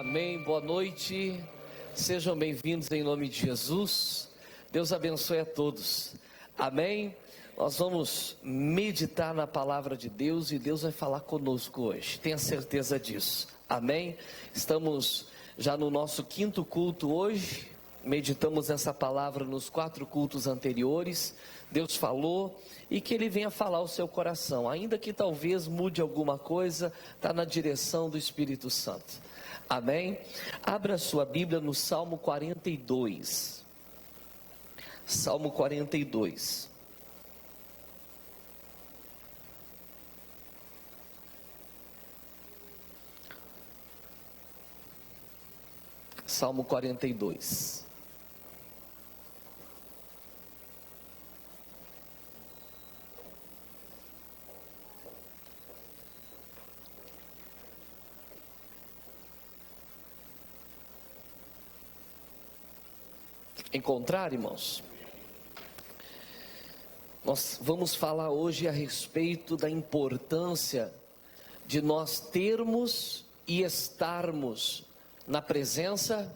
Amém, boa noite, sejam bem-vindos em nome de Jesus. Deus abençoe a todos, amém. Nós vamos meditar na palavra de Deus e Deus vai falar conosco hoje, tenha certeza disso, amém. Estamos já no nosso quinto culto hoje, meditamos essa palavra nos 4 cultos anteriores. Deus falou e que Ele venha falar ao seu coração, ainda que talvez mude alguma coisa, está na direção do Espírito Santo, amém. Abra sua Bíblia no Salmo 42, Salmo 42. Salmo 42. Encontrar, irmãos? Nós vamos falar hoje a respeito da importância de nós termos e estarmos na presença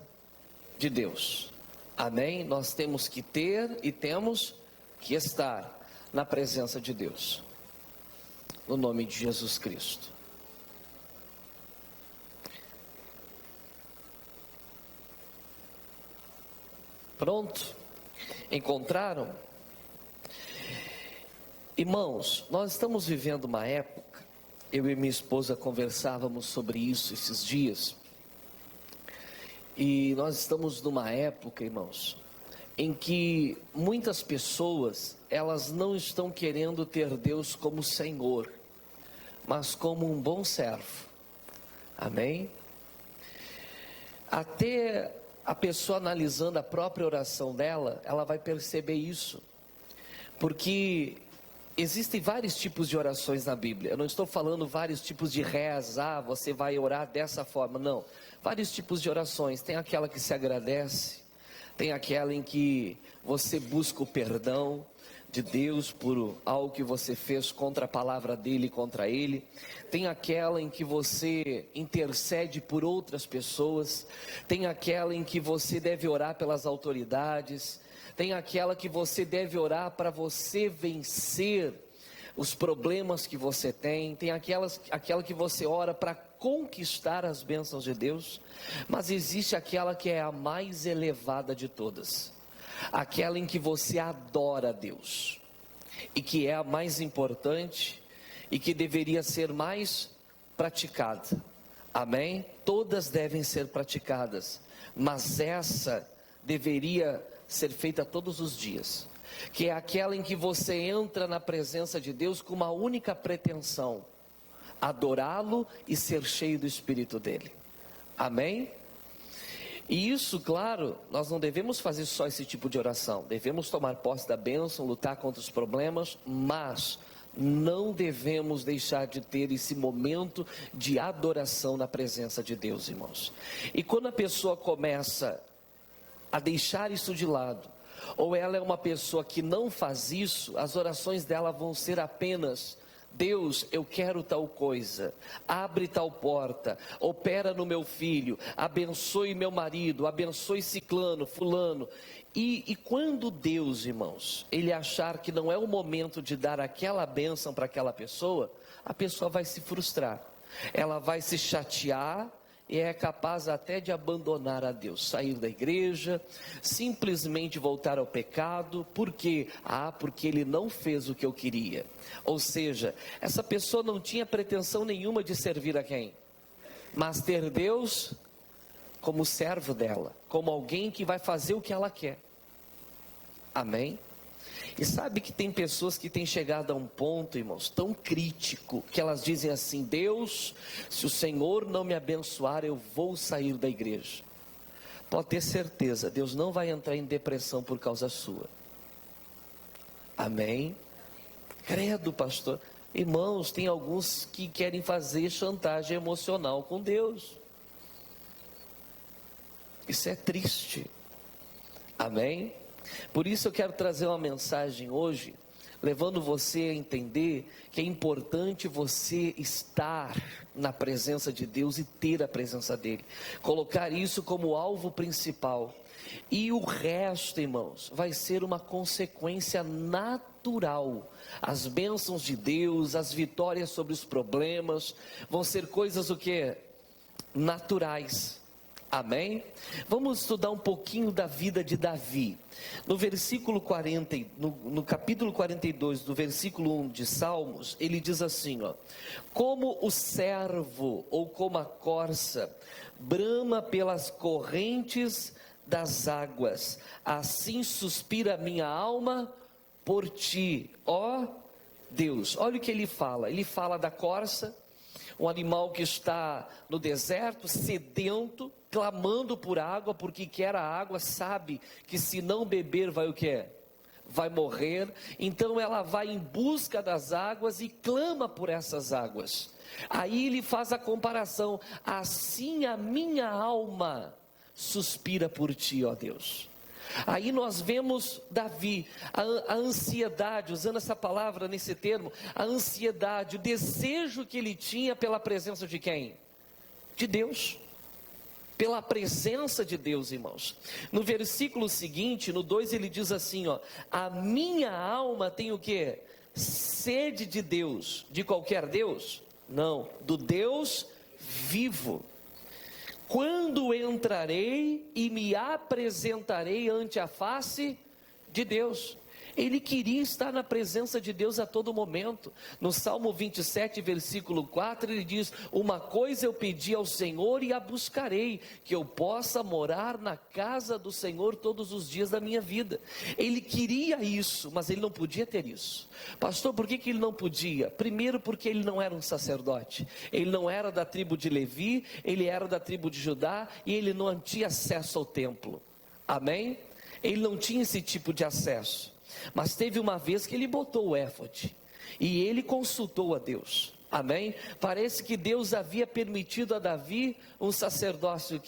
de Deus, amém? Nós temos que ter e temos que estar na presença de Deus, no nome de Jesus Cristo. Pronto? Encontraram? Irmãos, nós estamos vivendo uma época, eu e minha esposa conversávamos sobre isso esses dias, e nós estamos numa época, irmãos, em que muitas pessoas, elas não estão querendo ter Deus como Senhor, mas como um bom servo, amém? Até a pessoa analisando a própria oração dela, ela vai perceber isso, porque existem vários tipos de orações na Bíblia. Eu não estou falando vários tipos de reza, você vai orar dessa forma, não. Vários tipos de orações. Tem aquela que se agradece, tem aquela em que você busca o perdão de Deus por algo que você fez contra a palavra dele, contra ele. Tem aquela em que você intercede por outras pessoas. Tem aquela em que você deve orar pelas autoridades. Tem aquela que você deve orar para você vencer os problemas que você tem. Tem aquela que você ora para conquistar as bênçãos de Deus. Mas existe aquela que é a mais elevada de todas, aquela em que você adora a Deus, e que é a mais importante, e que deveria ser mais praticada, amém? Todas devem ser praticadas, mas essa deveria ser feita todos os dias, que é aquela em que você entra na presença de Deus com uma única pretensão: adorá-lo e ser cheio do Espírito dele, amém? E isso, claro, nós não devemos fazer só esse tipo de oração, devemos tomar posse da bênção, lutar contra os problemas, mas não devemos deixar de ter esse momento de adoração na presença de Deus, irmãos. E quando a pessoa começa a deixar isso de lado, ou ela é uma pessoa que não faz isso, as orações dela vão ser apenas: Deus, eu quero tal coisa, abre tal porta, opera no meu filho, abençoe meu marido, abençoe ciclano, fulano. E quando Deus, irmãos, Ele achar que não é o momento de dar aquela bênção para aquela pessoa, a pessoa vai se frustrar, ela vai se chatear, e é capaz até de abandonar a Deus, sair da igreja, simplesmente voltar ao pecado. Por quê? Porque ele não fez o que eu queria. Ou seja, essa pessoa não tinha pretensão nenhuma de servir a quem? Mas ter Deus como servo dela, como alguém que vai fazer o que ela quer, amém? E sabe que tem pessoas que têm chegado a um ponto, irmãos, tão crítico, que elas dizem assim: Deus, se o Senhor não me abençoar, eu vou sair da igreja. Pode ter certeza, Deus não vai entrar em depressão por causa sua, amém? Credo, pastor. Irmãos, tem alguns que querem fazer chantagem emocional com Deus. Isso é triste, amém? Por isso eu quero trazer uma mensagem hoje levando você a entender que é importante você estar na presença de Deus e ter a presença dEle, colocar isso como alvo principal, e o resto, irmãos, vai ser uma consequência natural. As bênçãos de Deus, as vitórias sobre os problemas, vão ser coisas o quê? Naturais. Amém? Vamos estudar um pouquinho da vida de Davi. No versículo 40, no capítulo 42, do versículo 1 de Salmos, ele diz assim, ó: como o servo, ou como a corça, brama pelas correntes das águas, assim suspira a minha alma por ti, ó Deus. Olha o que ele fala da corça, um animal que está no deserto, sedento, clamando por água, porque quer a água, sabe que se não beber vai o quê? Vai morrer. Então ela vai em busca das águas e clama por essas águas. Aí ele faz a comparação: assim a minha alma suspira por ti, ó Deus. Aí nós vemos Davi, a ansiedade, usando essa palavra nesse termo, a ansiedade, o desejo que ele tinha pela presença de quem? De Deus. Pela presença de Deus, irmãos. No versículo seguinte, no 2, ele diz assim, ó: a minha alma tem o quê? Sede de Deus. De qualquer Deus? Não, do Deus vivo. Quando entrarei e me apresentarei ante a face de Deus. Ele queria estar na presença de Deus a todo momento. No Salmo 27, versículo 4, ele diz: uma coisa eu pedi ao Senhor e a buscarei, que eu possa morar na casa do Senhor todos os dias da minha vida. Ele queria isso, mas ele não podia ter isso. Pastor, por que ele não podia? Primeiro, porque ele não era um sacerdote, ele não era da tribo de Levi, ele era da tribo de Judá, e ele não tinha acesso ao templo. Amém? Ele não tinha esse tipo de acesso. Mas teve uma vez que ele botou o éfode e ele consultou a Deus. Amém? Parece que Deus havia permitido a Davi um sacerdócio,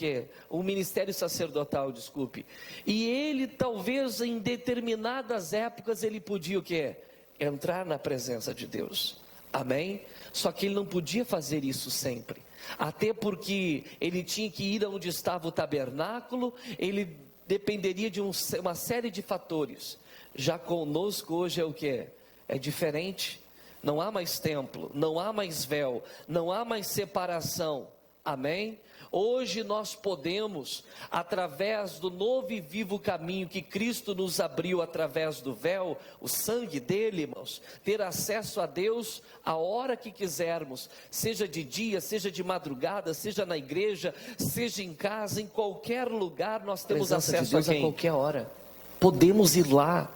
um ministério sacerdotal, desculpe. E ele talvez em determinadas épocas ele podia o quê? Entrar na presença de Deus. Amém? Só que ele não podia fazer isso sempre. Até porque ele tinha que ir onde estava o tabernáculo, ele dependeria de uma série de fatores. Já conosco hoje é o que? É diferente. Não há mais templo, não há mais véu, não há mais separação. Amém? Hoje nós podemos, através do novo e vivo caminho que Cristo nos abriu através do véu, o sangue dele, irmãos, ter acesso a Deus a hora que quisermos, seja de dia, seja de madrugada, seja na igreja, seja em casa, em qualquer lugar nós temos acesso a quem? A qualquer hora. Podemos ir lá.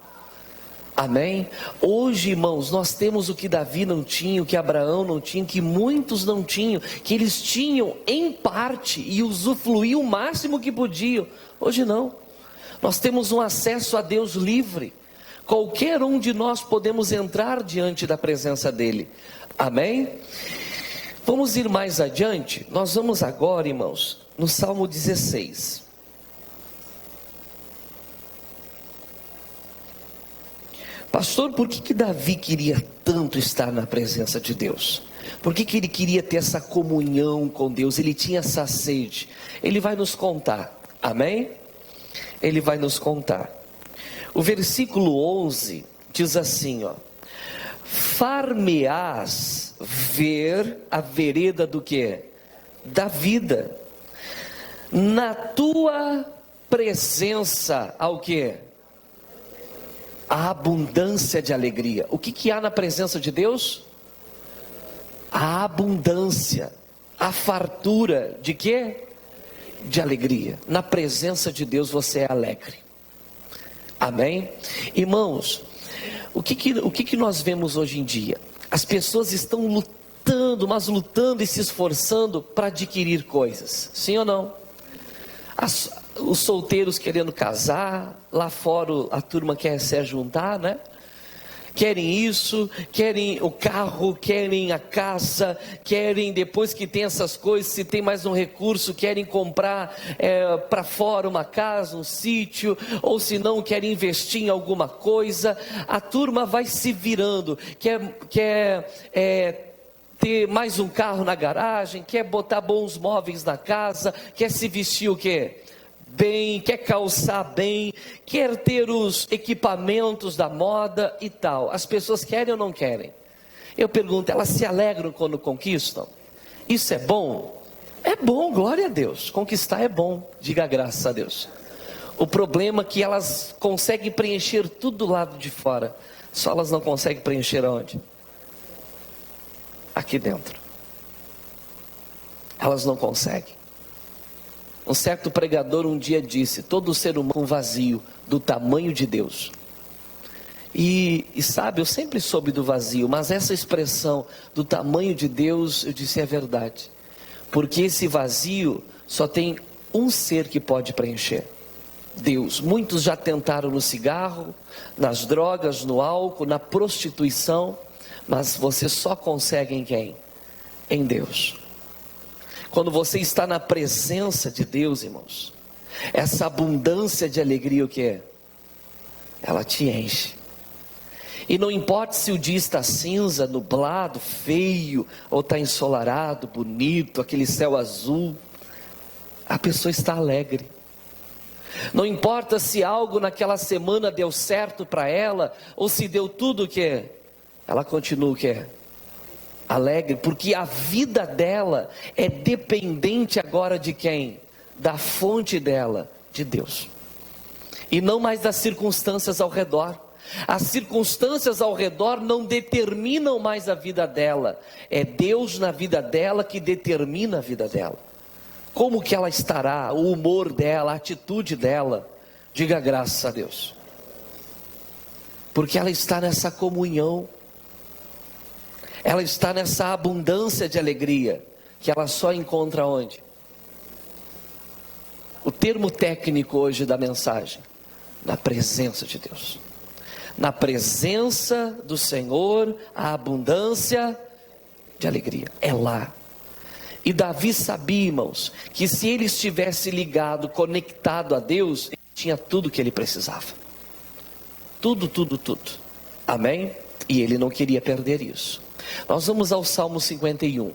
Amém? Hoje, irmãos, nós temos o que Davi não tinha, o que Abraão não tinha, que muitos não tinham, que eles tinham em parte e usufruíam o máximo que podiam. Hoje não. Nós temos um acesso a Deus livre. Qualquer um de nós podemos entrar diante da presença dele. Amém? Vamos ir mais adiante. Nós vamos agora, irmãos, no Salmo 16. Pastor, por que Davi queria tanto estar na presença de Deus? Por que ele queria ter essa comunhão com Deus? Ele tinha essa sede. Ele vai nos contar, amém? Ele vai nos contar. O versículo 11 diz assim, ó: far-me-ás ver a vereda do quê? Da vida. Na tua presença, ao quê? A abundância de alegria. O que há na presença de Deus? A abundância, a fartura de quê? De alegria. Na presença de Deus você é alegre. Amém? Irmãos, o que nós vemos hoje em dia? As pessoas estão lutando, mas lutando e se esforçando para adquirir coisas. Sim ou não? Os solteiros querendo casar, lá fora a turma quer se juntar, né? Querem isso, querem o carro, querem a casa, querem, depois que tem essas coisas, se tem mais um recurso, querem comprar para fora uma casa, um sítio, ou se não, querem investir em alguma coisa. A turma vai se virando, quer ter mais um carro na garagem, quer botar bons móveis na casa, quer se vestir o quê? Bem, quer calçar bem, quer ter os equipamentos da moda e tal. As pessoas querem ou não querem? Eu pergunto, elas se alegram quando conquistam? Isso é bom? É bom, glória a Deus. Conquistar é bom, diga graças a Deus. O problema é que elas conseguem preencher tudo do lado de fora, só elas não conseguem preencher aonde? Aqui dentro. Elas não conseguem. Um certo pregador um dia disse: todo ser humano é um vazio do tamanho de Deus. E sabe, eu sempre soube do vazio, mas essa expressão do tamanho de Deus, eu disse, é verdade. Porque esse vazio só tem um ser que pode preencher: Deus. Muitos já tentaram no cigarro, nas drogas, no álcool, na prostituição, mas você só consegue em quem? Em Deus. Quando você está na presença de Deus, irmãos, essa abundância de alegria, o que é? Ela te enche. E não importa se o dia está cinza, nublado, feio, ou está ensolarado, bonito, aquele céu azul, a pessoa está alegre. Não importa se algo naquela semana deu certo para ela, ou se deu tudo o que? Ela continua o que? Alegre, porque a vida dela é dependente agora de quem? Da fonte dela, de Deus. E não mais das circunstâncias ao redor. As circunstâncias ao redor não determinam mais a vida dela. É Deus na vida dela que determina a vida dela. Como que ela estará, o humor dela, a atitude dela. Diga graças a Deus. Porque ela está nessa comunhão. Ela está nessa abundância de alegria, que ela só encontra onde? O termo técnico hoje da mensagem: na presença de Deus. Na presença do Senhor, a abundância de alegria, é lá. E Davi sabia, irmãos, que se ele estivesse ligado, conectado a Deus, ele tinha tudo que ele precisava. Tudo. Amém? E ele não queria perder isso. Nós vamos ao Salmo 51.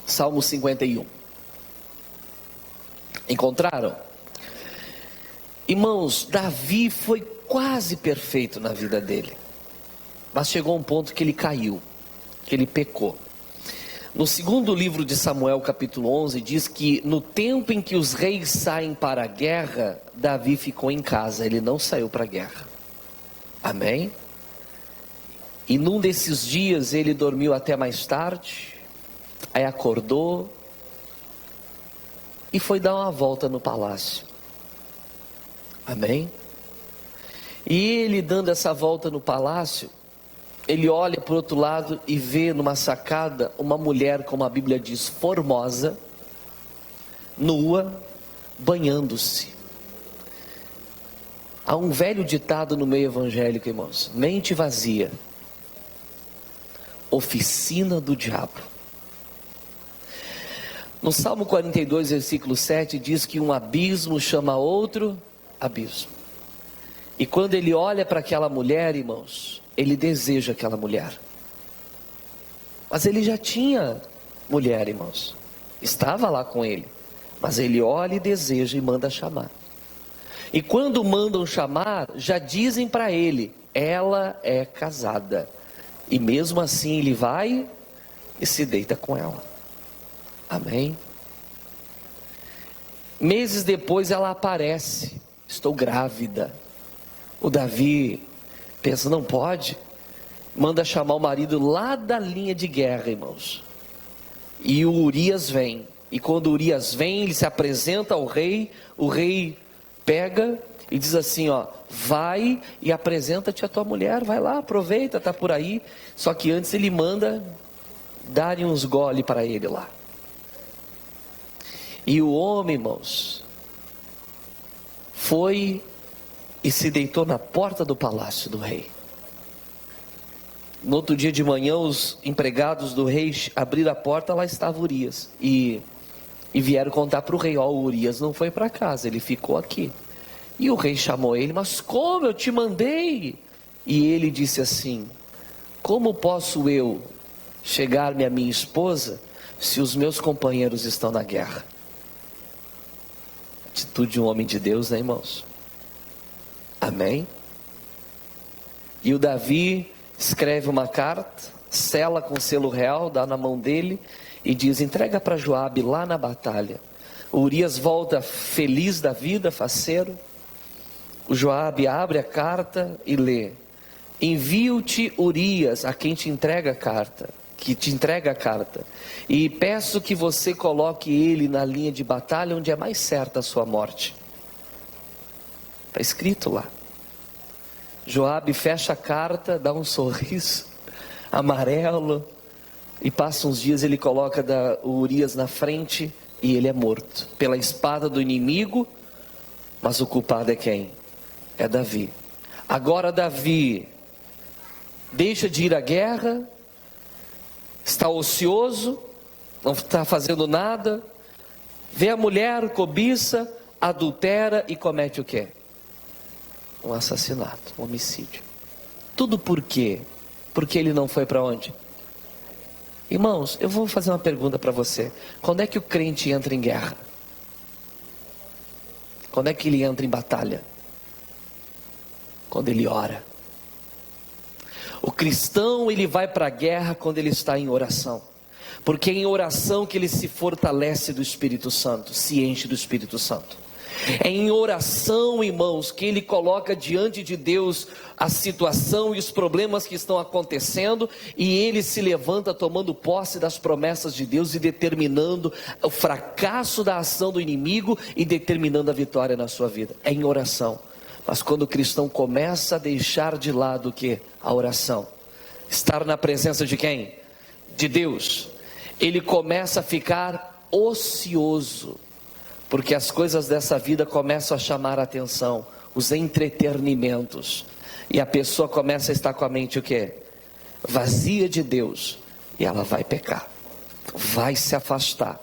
Salmo 51. Encontraram? Irmãos, Davi foi quase perfeito na vida dele, mas chegou um ponto que ele caiu, que ele pecou. No segundo livro de Samuel, capítulo 11, diz que no tempo em que os reis saem para a guerra, Davi ficou em casa, ele não saiu para a guerra. Amém? E num desses dias ele dormiu até mais tarde, aí acordou e foi dar uma volta no palácio. Amém? E ele dando essa volta no palácio, ele olha para o outro lado e vê numa sacada uma mulher, como a Bíblia diz, formosa, nua, banhando-se. Há um velho ditado no meio evangélico, irmãos: mente vazia, oficina do diabo. No Salmo 42, versículo 7, diz que um abismo chama outro abismo. E quando ele olha para aquela mulher, irmãos, ele deseja aquela mulher. Mas ele já tinha mulher, irmãos. Estava lá com ele. Mas ele olha e deseja e manda chamar. E quando mandam chamar, já dizem para ele: ela é casada. E mesmo assim ele vai e se deita com ela. Amém? Meses depois ela aparece: estou grávida. O Davi pensa: não pode. Manda chamar o marido lá da linha de guerra, irmãos. E o Urias vem E quando Urias vem, ele se apresenta ao rei, o rei pega e diz assim, ó, vai e apresenta-te a tua mulher, vai lá, aproveita, está por aí. Só que antes ele manda darem uns gole para ele lá. E o homem, irmãos, foi e se deitou na porta do palácio do rei. No outro dia de manhã, os empregados do rei abriram a porta, lá estava Urias. E vieram contar para o rei, ó, Urias não foi para casa, ele ficou aqui. E o rei chamou ele, mas como eu te mandei? E ele disse assim, como posso eu chegar-me à minha esposa, se os meus companheiros estão na guerra? Atitude de um homem de Deus, né, irmãos? Amém? E o Davi escreve uma carta, sela com selo real, dá na mão dele e diz, entrega para Joabe lá na batalha. O Urias volta feliz da vida, faceiro. O Joabe abre a carta e lê, envio-te Urias, a quem te entrega a carta, e peço que você coloque ele na linha de batalha, onde é mais certa a sua morte. Está escrito lá. Joabe fecha a carta, dá um sorriso amarelo, e passa uns dias, ele coloca o Urias na frente, e ele é morto, pela espada do inimigo, mas o culpado é quem? É Davi. Agora Davi deixa de ir à guerra, está ocioso, não está fazendo nada, vê a mulher, cobiça, adultera e comete o quê? Um assassinato, um homicídio. Tudo por quê? Porque ele não foi para onde? Irmãos, eu vou fazer uma pergunta para você. Quando é que o crente entra em guerra? Quando é que ele entra em batalha? Quando ele ora. O cristão, ele vai para a guerra quando ele está em oração. Porque é em oração que ele se fortalece do Espírito Santo, se enche do Espírito Santo. É em oração, irmãos, que ele coloca diante de Deus a situação e os problemas que estão acontecendo, e ele se levanta tomando posse das promessas de Deus e determinando o fracasso da ação do inimigo e determinando a vitória na sua vida. É em oração. Mas quando o cristão começa a deixar de lado o que? A oração, estar na presença de quem? De Deus, ele começa a ficar ocioso, porque as coisas dessa vida começam a chamar a atenção, os entretenimentos, e a pessoa começa a estar com a mente o quê? Vazia de Deus, e ela vai pecar, vai se afastar.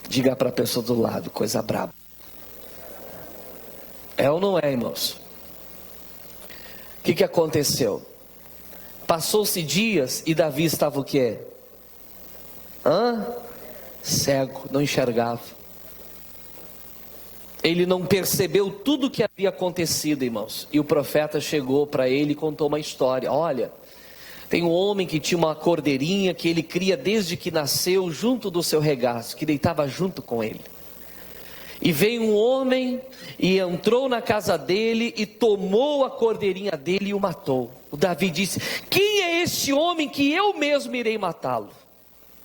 Diga para a pessoa do lado, coisa braba. É ou não é, irmãos? O que aconteceu? Passou-se dias e Davi estava o quê? Cego, não enxergava. Ele não percebeu tudo o que havia acontecido, irmãos. E o profeta chegou para ele e contou uma história. Olha, tem um homem que tinha uma cordeirinha que ele cria desde que nasceu junto do seu regaço, que deitava junto com ele. E veio um homem e entrou na casa dele e tomou a cordeirinha dele e o matou. O Davi disse, quem é esse homem que eu mesmo irei matá-lo?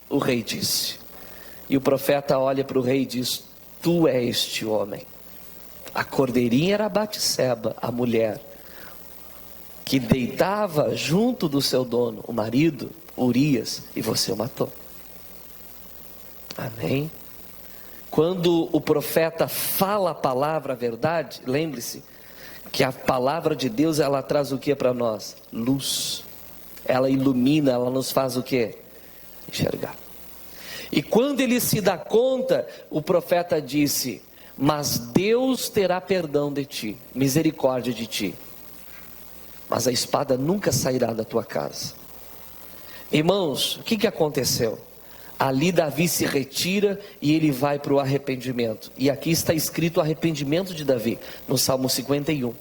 O rei disse. E o profeta olha para o rei e diz, tu é este homem. A cordeirinha era Batseba, a mulher, que deitava junto do seu dono, o marido, Urias, e você o matou. Amém? Quando o profeta fala a palavra, a verdade, lembre-se que a palavra de Deus, ela traz o que para nós? Luz. Ela ilumina, ela nos faz o que? Enxergar. E quando ele se dá conta, o profeta disse, mas Deus terá perdão de ti, misericórdia de ti, mas a espada nunca sairá da tua casa. Irmãos, o que aconteceu? Ali Davi se retira e ele vai para o arrependimento. E aqui está escrito o arrependimento de Davi, no Salmo 51.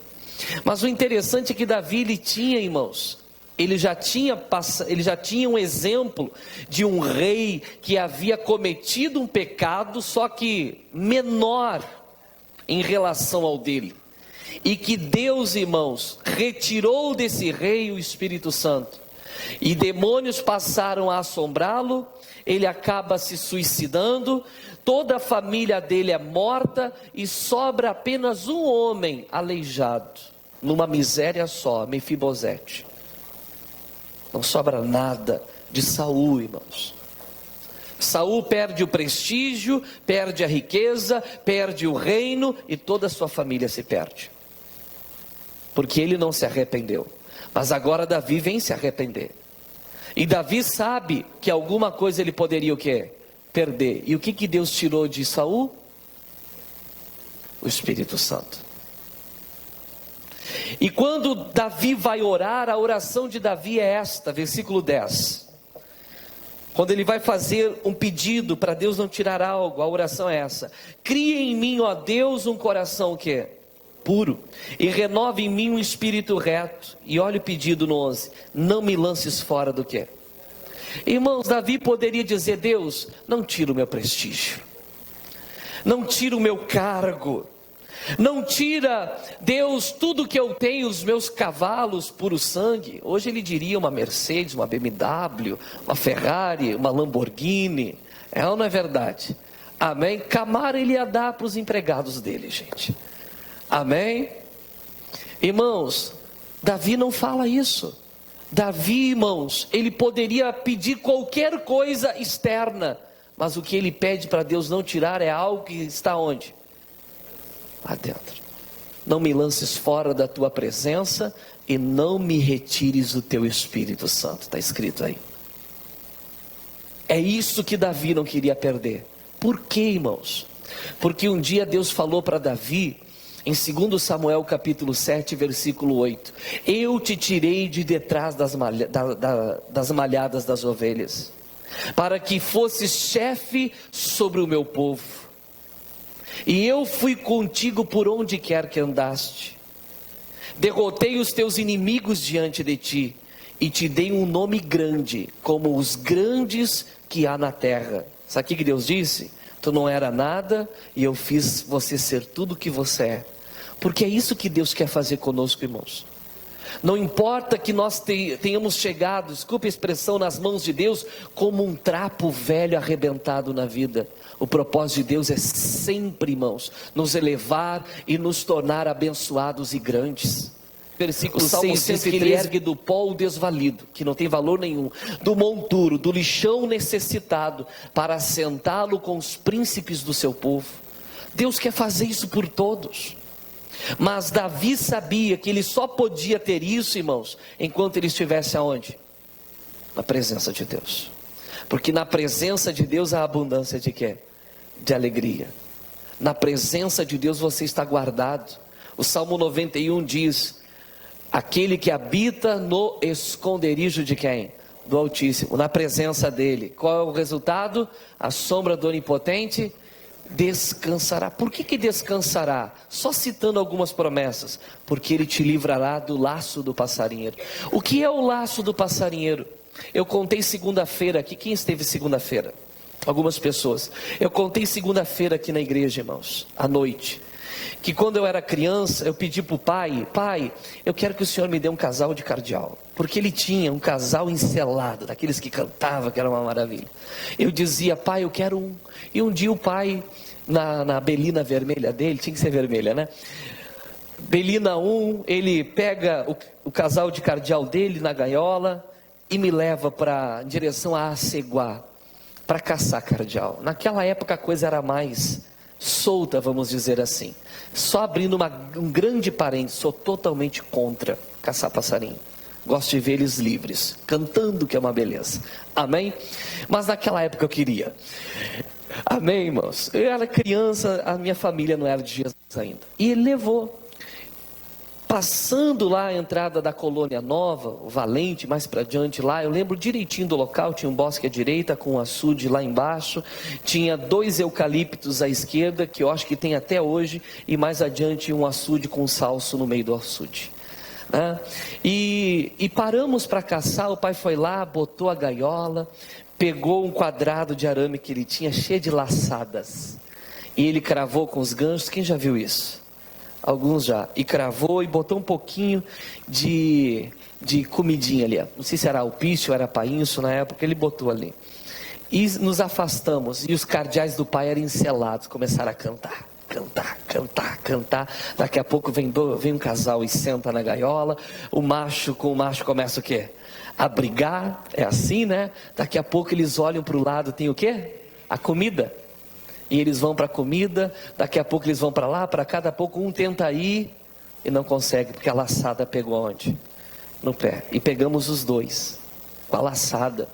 Mas o interessante é que Davi, ele tinha, irmãos, ele já tinha um exemplo de um rei que havia cometido um pecado, só que menor em relação ao dele. E que Deus, irmãos, retirou desse rei o Espírito Santo. E demônios passaram a assombrá-lo, ele acaba se suicidando, toda a família dele é morta e sobra apenas um homem aleijado, numa miséria só, Mefibosete. Não sobra nada de Saul, irmãos. Saul perde o prestígio, perde a riqueza, perde o reino e toda a sua família se perde. Porque ele não se arrependeu. Mas agora Davi vem se arrepender. E Davi sabe que alguma coisa ele poderia o quê? Perder. E o que Deus tirou de Saul? O Espírito Santo. E quando Davi vai orar, a oração de Davi é esta, versículo 10. Quando ele vai fazer um pedido para Deus não tirar algo, a oração é essa: cria em mim, ó Deus, um coração que puro, e renova em mim um espírito reto. E olha o pedido no 11: não me lances fora do que? Irmãos, Davi poderia dizer: Deus, não tira o meu prestígio, não tira o meu cargo, não tira, Deus, tudo que eu tenho, os meus cavalos, puro sangue. Hoje ele diria uma Mercedes, uma BMW, uma Ferrari, uma Lamborghini. É ou não é verdade? Amém? Camara ele ia dar para os empregados dele, gente. Amém? Irmãos, Davi não fala isso. Davi, irmãos, ele poderia pedir qualquer coisa externa, mas o que ele pede para Deus não tirar é algo que está onde? Lá dentro. Não me lances fora da tua presença e não me retires o teu Espírito Santo. Está escrito aí. É isso que Davi não queria perder. Por quê, irmãos? Porque um dia Deus falou para Davi, em 2 Samuel capítulo 7, versículo 8: eu te tirei de detrás das malhadas das ovelhas, para que fosses chefe sobre o meu povo. E eu fui contigo por onde quer que andaste. Derrotei os teus inimigos diante de ti, e te dei um nome grande, como os grandes que há na terra. Sabe o que Deus disse? Tu não era nada, e eu fiz você ser tudo o que você é. Porque é isso que Deus quer fazer conosco, irmãos. Não importa que nós tenhamos chegado, desculpe a expressão, nas mãos de Deus, como um trapo velho arrebentado na vida. O propósito de Deus é sempre, irmãos, nos elevar e nos tornar abençoados e grandes. Versículo 6 diz que ele ergue do pó o desvalido, que não tem valor nenhum, do monturo, do lixão necessitado, para assentá-lo com os príncipes do seu povo. Deus quer fazer isso por todos. Mas Davi sabia que ele só podia ter isso, irmãos, enquanto ele estivesse aonde? Na presença de Deus. Porque na presença de Deus há abundância de quê? De alegria. Na presença de Deus você está guardado. O Salmo 91 diz: aquele que habita no esconderijo de quem? Do Altíssimo, na presença dele. Qual é o resultado? A sombra do Onipotente descansará. Por que descansará? Só citando algumas promessas: porque ele te livrará do laço do passarinheiro. O que é o laço do passarinheiro? Eu contei segunda-feira aqui. Quem esteve segunda-feira? Algumas pessoas. Eu contei segunda-feira aqui na igreja, irmãos, à noite, que quando eu era criança, eu pedi para o pai: pai, eu quero que o senhor me dê um casal de cardeal. Porque ele tinha um casal encelado, daqueles que cantava, que era uma maravilha. Eu dizia: pai, eu quero um. E um dia o pai, na belina vermelha dele, tinha que ser vermelha, né? Belina 1, ele pega o casal de cardeal dele na gaiola e me leva em direção a Aceguá, para caçar cardeal. Naquela época a coisa era mais solta, vamos dizer assim. Só abrindo um grande parênteses: sou totalmente contra caçar passarinho. Gosto de ver eles livres, cantando, que é uma beleza. Amém? Mas naquela época eu queria. Amém, irmãos? Eu era criança, a minha família não era de Jesus ainda. E ele levou. Passando lá a entrada da Colônia Nova, o Valente, mais para diante lá, eu lembro direitinho do local. Tinha um bosque à direita, com um açude lá embaixo. Tinha 2 eucaliptos à esquerda, que eu acho que tem até hoje. E mais adiante um açude com um salso no meio do açude. E paramos para caçar. O pai foi lá, botou a gaiola, pegou um quadrado de arame que ele tinha, cheio de laçadas, e ele cravou com os ganchos. Quem já viu isso? Alguns já. E cravou e botou um pouquinho de de comidinha ali, não sei se era alpiste ou era painço na época, ele botou ali. E nos afastamos, e os cardeais do pai eram encelados, começaram a cantar. Daqui a pouco vem um casal e senta na gaiola, o macho com o macho começa o quê? A brigar, é assim, né? Daqui a pouco eles olham para o lado, tem o quê? A comida. E eles vão para a comida, daqui a pouco eles vão para lá, para cá, daqui a pouco um tenta ir e não consegue, porque a laçada pegou onde? No pé. E pegamos os dois, com a laçada.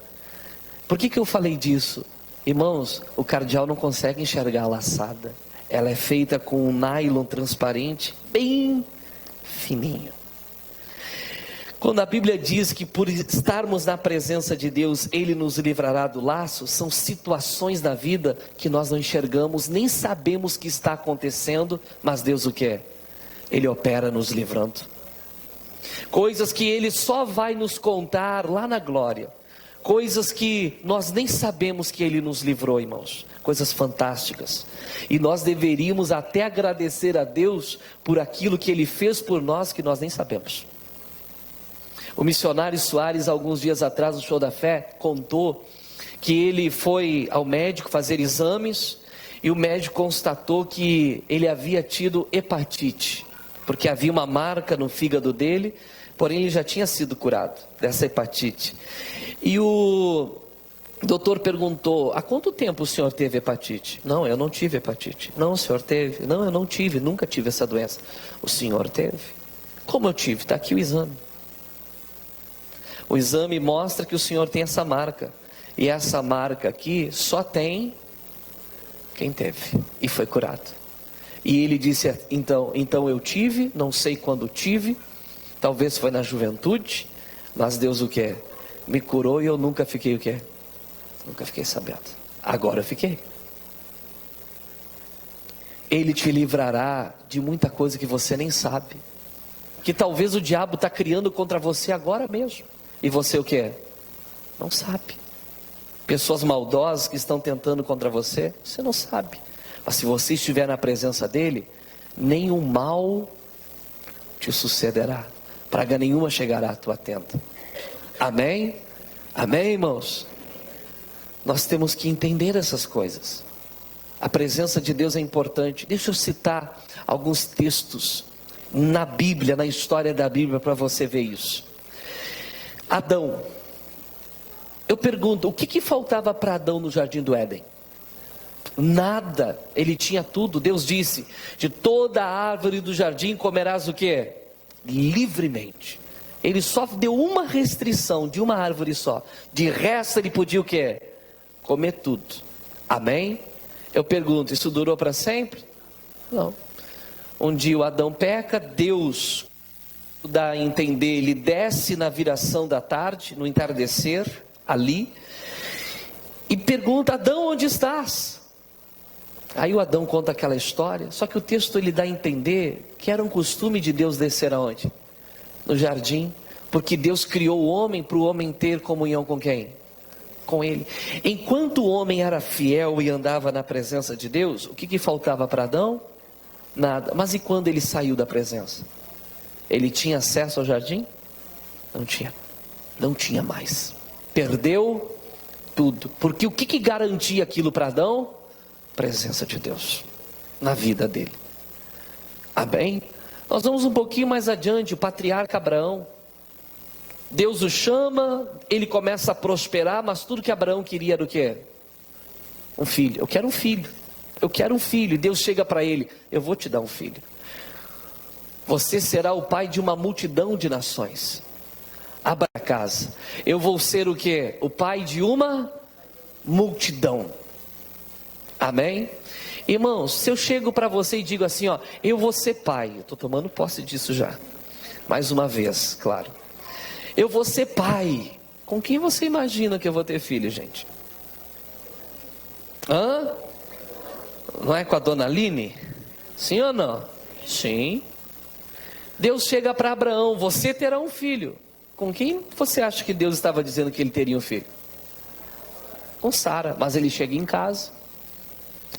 Por que eu falei disso? Irmãos, o cardeal não consegue enxergar a laçada. Ela é feita com um nylon transparente, bem fininho. Quando a Bíblia diz que por estarmos na presença de Deus, Ele nos livrará do laço, são situações da vida que nós não enxergamos, nem sabemos que está acontecendo, mas Deus o quer? Ele opera nos livrando. Coisas que Ele só vai nos contar lá na glória. Coisas que nós nem sabemos que Ele nos livrou, irmãos. Coisas fantásticas. E nós deveríamos até agradecer a Deus por aquilo que Ele fez por nós que nós nem sabemos. O missionário Soares, alguns dias atrás, no Show da Fé, contou que ele foi ao médico fazer exames e o médico constatou que ele havia tido hepatite, porque havia uma marca no fígado dele, porém ele já tinha sido curado dessa hepatite. E o doutor perguntou: há quanto tempo o senhor teve hepatite? Não, eu não tive hepatite. Não, o senhor teve? Não, eu não tive, nunca tive essa doença. O senhor teve? Como eu tive? Está aqui o exame. O exame mostra que o senhor tem essa marca. E essa marca aqui só tem quem teve e foi curado. E ele disse: então eu tive, não sei quando tive, talvez foi na juventude, mas Deus o quê? Me curou e eu nunca fiquei o quê? Nunca fiquei sabendo. Agora eu fiquei. Ele te livrará de muita coisa que você nem sabe, que talvez o diabo está criando contra você agora mesmo. E você o quê? Não sabe. Pessoas maldosas que estão tentando contra você, você não sabe. Mas se você estiver na presença dele, nenhum mal te sucederá. Praga nenhuma chegará à tua tenda. Amém? Amém, irmãos? Nós temos que entender essas coisas. A presença de Deus é importante. Deixa eu citar alguns textos na Bíblia, na história da Bíblia, para você ver isso. Adão. Eu pergunto, o que faltava para Adão no jardim do Éden? Nada. Ele tinha tudo. Deus disse: de toda a árvore do jardim comerás o quê? Livremente. Ele só deu uma restrição de uma árvore só. De resto ele podia o quê? Comer tudo. Amém? Eu pergunto, isso durou para sempre? Não. Um dia o Adão peca, Deus dá a entender, ele desce na viração da tarde, no entardecer, ali, e pergunta: Adão, onde estás? Aí o Adão conta aquela história, só que o texto ele dá a entender que era um costume de Deus descer aonde? No jardim, porque Deus criou o homem para o homem ter comunhão com quem? Com ele. Enquanto o homem era fiel e andava na presença de Deus, o que faltava para Adão? Nada. Mas e quando ele saiu da presença? Ele tinha acesso ao jardim? Não tinha. Não tinha mais. Perdeu tudo. Porque o que garantia aquilo para Adão? Presença de Deus na vida dele. Amém? Nós vamos um pouquinho mais adiante. O patriarca Abraão, Deus o chama, ele começa a prosperar, mas tudo que Abraão queria era o quê? Um filho. Eu quero um filho. Eu quero um filho. E Deus chega para ele: eu vou te dar um filho. Você será o pai de uma multidão de nações. Abra a casa. Eu vou ser o quê? O pai de uma multidão. Amém? Irmãos, se eu chego para você e digo assim, ó, eu vou ser pai. Eu estou tomando posse disso já. Mais uma vez, claro. Eu vou ser pai. Com quem você imagina que eu vou ter filho, gente? Hã? Não é com a dona Aline? Sim ou não? Sim. Deus chega para Abraão: você terá um filho. Com quem você acha que Deus estava dizendo que ele teria um filho? Com Sara. Mas ele chega em casa,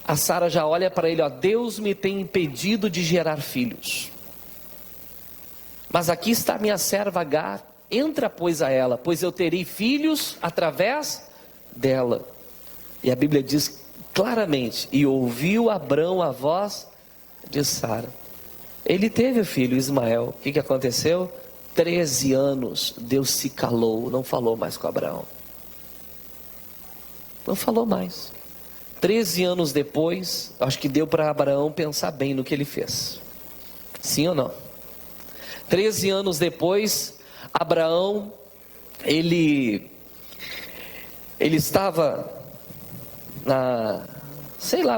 a Sara já olha para ele: ó, Deus me tem impedido de gerar filhos, mas aqui está minha serva Agar, entra pois a ela, pois eu terei filhos através dela. E a Bíblia diz claramente, e ouviu Abrão a voz de Sara. Ele teve o filho Ismael. O que aconteceu? 13 anos, Deus se calou, não falou mais com Abraão. Não falou mais. 13 anos depois, acho que deu para Abraão pensar bem no que ele fez. Sim ou não? 13 anos depois, Abraão, ele estava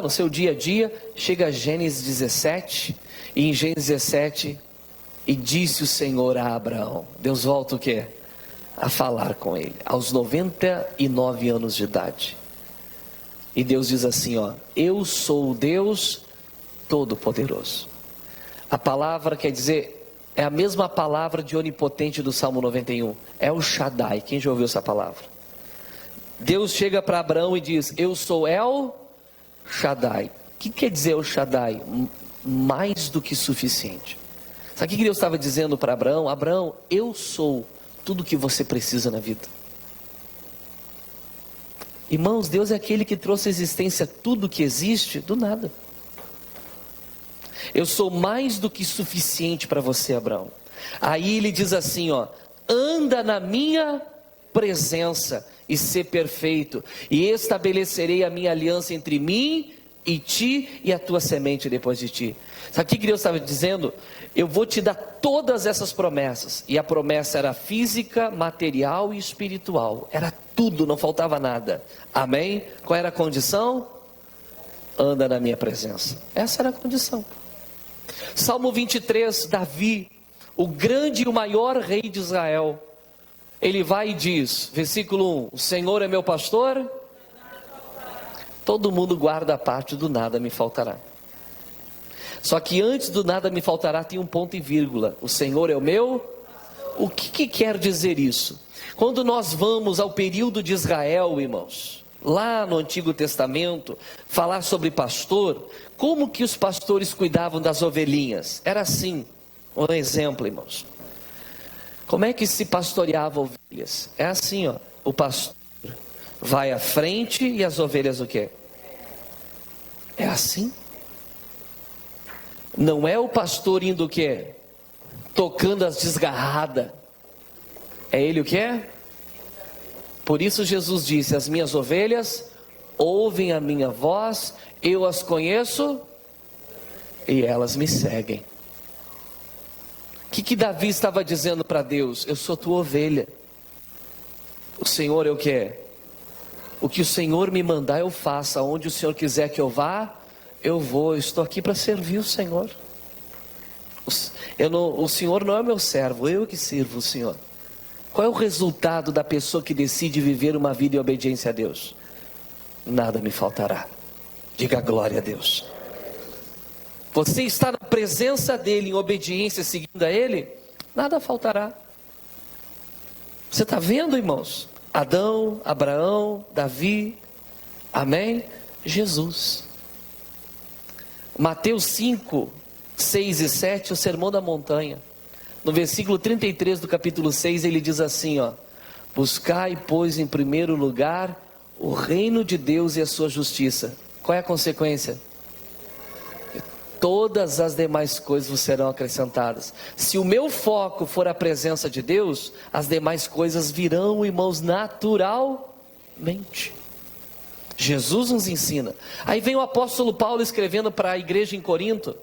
no seu dia a dia. Chega a Gênesis 17, e em Gênesis 17, e disse o Senhor a Abraão, Deus volta o quê? A falar com ele, aos 99 anos de idade. E Deus diz assim, eu sou o Deus Todo-Poderoso. A palavra quer dizer, é a mesma palavra de onipotente do Salmo 91, é o Shaddai. Quem já ouviu essa palavra? Deus chega para Abraão e diz, eu sou El Shaddai. O que quer dizer El Shaddai? Mais do que suficiente. Sabe o que Deus estava dizendo para Abraão? Abraão, eu sou tudo que você precisa na vida. Irmãos, Deus é aquele que trouxe à existência tudo que existe do nada. Eu sou mais do que suficiente para você, Abraão. Aí ele diz assim, anda na minha presença e ser perfeito, e estabelecerei a minha aliança entre mim e ti e a tua semente depois de ti. Sabe o que Deus estava dizendo? Eu vou te dar todas essas promessas. E a promessa era física, material e espiritual. Era tudo, não faltava nada. Amém? Qual era a condição? Anda na minha presença. Essa era a condição. Salmo 23, Davi, o grande e o maior rei de Israel, ele vai e diz, versículo 1, o Senhor é meu pastor, todo mundo guarda a parte do nada me faltará. Só que antes do nada me faltará tem um ponto e vírgula, o Senhor é o meu. O que quer dizer isso? Quando nós vamos ao período de Israel, irmãos, lá no Antigo Testamento, falar sobre pastor, como que os pastores cuidavam das ovelhinhas? Era assim, um exemplo, irmãos. Como é que se pastoreava ovelhas? É assim, o pastor vai à frente e as ovelhas o quê? É assim. Não é o pastor indo o quê? Tocando as desgarradas. É ele o quê? Por isso Jesus disse, as minhas ovelhas ouvem a minha voz, eu as conheço e elas me seguem. O que Davi estava dizendo para Deus? Eu sou tua ovelha. O Senhor é o que? O que o Senhor me mandar eu faço. Aonde o Senhor quiser que eu vá, eu vou. Eu estou aqui para servir o Senhor. O Senhor não é meu servo, eu que sirvo o Senhor. Qual é o resultado da pessoa que decide viver uma vida em obediência a Deus? Nada me faltará. Diga glória a Deus. Você está na presença dEle, em obediência, seguindo a Ele, nada faltará. Você está vendo, irmãos? Adão, Abraão, Davi, amém? Jesus. Mateus 5, 6 e 7, o sermão da montanha. No versículo 33 do capítulo 6, ele diz assim, buscai, pois, em primeiro lugar, o reino de Deus e a sua justiça. Qual é a consequência? Todas as demais coisas vos serão acrescentadas. Se o meu foco for a presença de Deus, as demais coisas virão, irmãos, naturalmente. Jesus nos ensina. Aí vem o apóstolo Paulo escrevendo para a igreja em Corinto,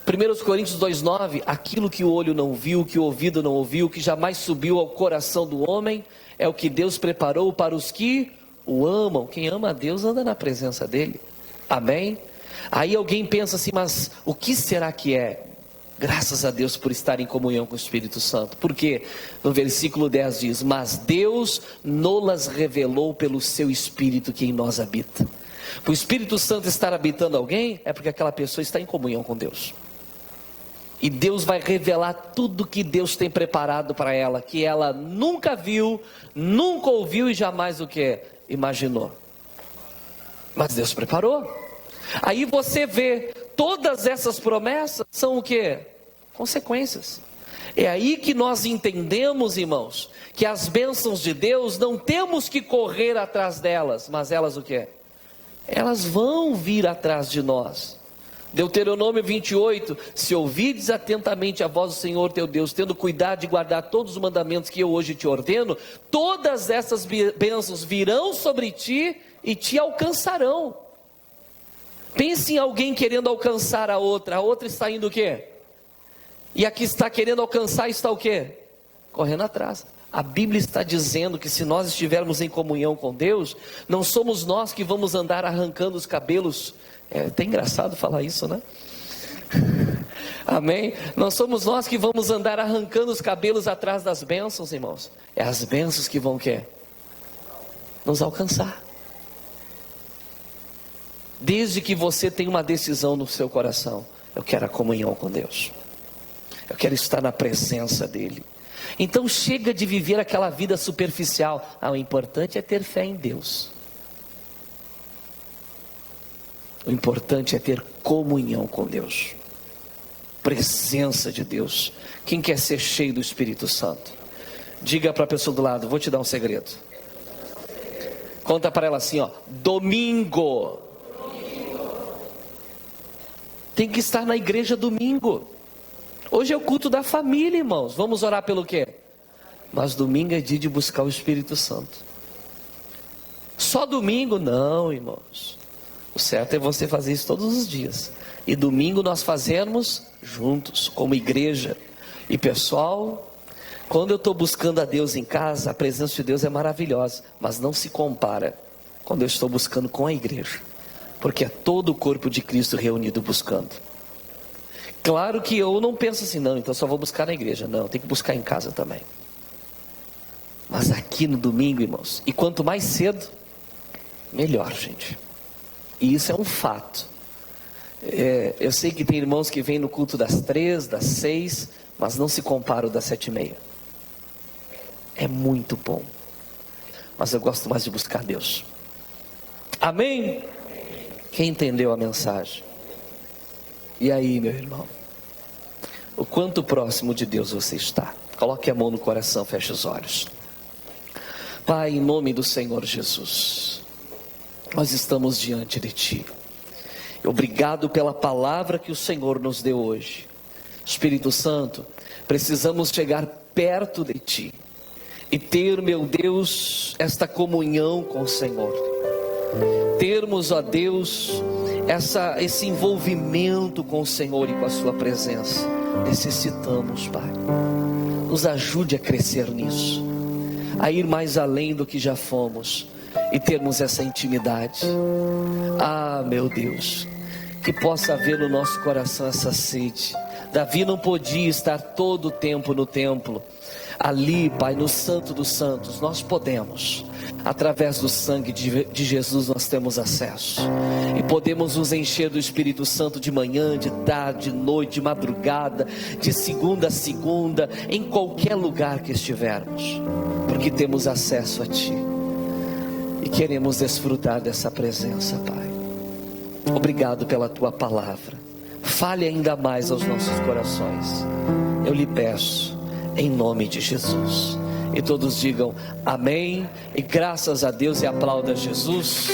1 Coríntios 2,9, aquilo que o olho não viu, que o ouvido não ouviu, que jamais subiu ao coração do homem, é o que Deus preparou para os que o amam. Quem ama a Deus anda na presença dele. Amém? Aí alguém pensa assim, mas o que será que é? Graças a Deus por estar em comunhão com o Espírito Santo. Porque no versículo 10 diz, mas Deus nos revelou pelo seu Espírito que em nós habita. O Espírito Santo estar habitando alguém, é porque aquela pessoa está em comunhão com Deus. E Deus vai revelar tudo que Deus tem preparado para ela, que ela nunca viu, nunca ouviu e jamais o que imaginou. Mas Deus preparou. Aí você vê, todas essas promessas são o que? Consequências. É aí que nós entendemos, irmãos, que as bênçãos de Deus não temos que correr atrás delas, mas elas o quê? Elas vão vir atrás de nós. Deuteronômio 28, se ouvides atentamente a voz do Senhor teu Deus, tendo cuidado de guardar todos os mandamentos que eu hoje te ordeno, todas essas bênçãos virão sobre ti e te alcançarão. Pense em alguém querendo alcançar a outra está indo o quê? E a que está querendo alcançar está o quê? Correndo atrás. A Bíblia está dizendo que se nós estivermos em comunhão com Deus, não somos nós que vamos andar arrancando os cabelos. É até engraçado falar isso, né? Amém? Não somos nós que vamos andar arrancando os cabelos atrás das bênçãos, irmãos. É as bênçãos que vão o quê? Nos alcançar. Desde que você tenha uma decisão no seu coração: eu quero a comunhão com Deus, eu quero estar na presença dEle. Então chega de viver aquela vida superficial. O importante é ter fé em Deus. O importante é ter comunhão com Deus, presença de Deus. Quem quer ser cheio do Espírito Santo? Diga para a pessoa do lado: vou te dar um segredo. Conta para ela assim, domingo. Tem que estar na igreja domingo. Hoje é o culto da família, irmãos. Vamos orar pelo quê? Mas domingo é dia de buscar o Espírito Santo. Só domingo? Não, irmãos. O certo é você fazer isso todos os dias. E domingo nós fazemos juntos, como igreja. E pessoal, quando eu estou buscando a Deus em casa, a presença de Deus é maravilhosa. Mas não se compara quando eu estou buscando com a igreja. Porque é todo o corpo de Cristo reunido buscando. Claro que eu não penso assim, não, então só vou buscar na igreja. Não, tem que buscar em casa também. Mas aqui no domingo, irmãos, e quanto mais cedo, melhor, gente. E isso é um fato. Eu sei que tem irmãos que vêm no culto das 3, das 6, mas não se compara o das 7:30. É muito bom. Mas eu gosto mais de buscar Deus. Amém? Quem entendeu a mensagem? E aí, meu irmão? O quanto próximo de Deus você está? Coloque a mão no coração, feche os olhos. Pai, em nome do Senhor Jesus, nós estamos diante de Ti. Obrigado pela palavra que o Senhor nos deu hoje. Espírito Santo, precisamos chegar perto de Ti e ter, meu Deus, esta comunhão com o Senhor. Termos, ó Deus, esse envolvimento com o Senhor e com a Sua presença. Necessitamos, Pai. Nos ajude a crescer nisso, a ir mais além do que já fomos e termos essa intimidade. Meu Deus, que possa haver no nosso coração essa sede. Davi não podia estar todo o tempo no templo. Ali, Pai, no Santo dos Santos, nós podemos. Através do sangue de Jesus nós temos acesso. E podemos nos encher do Espírito Santo de manhã, de tarde, de noite, de madrugada, de segunda a segunda, em qualquer lugar que estivermos. Porque temos acesso a Ti. E queremos desfrutar dessa presença, Pai. Obrigado pela Tua palavra. Fale ainda mais aos nossos corações. Eu lhe peço, em nome de Jesus. E todos digam amém, e graças a Deus, e aplauda Jesus.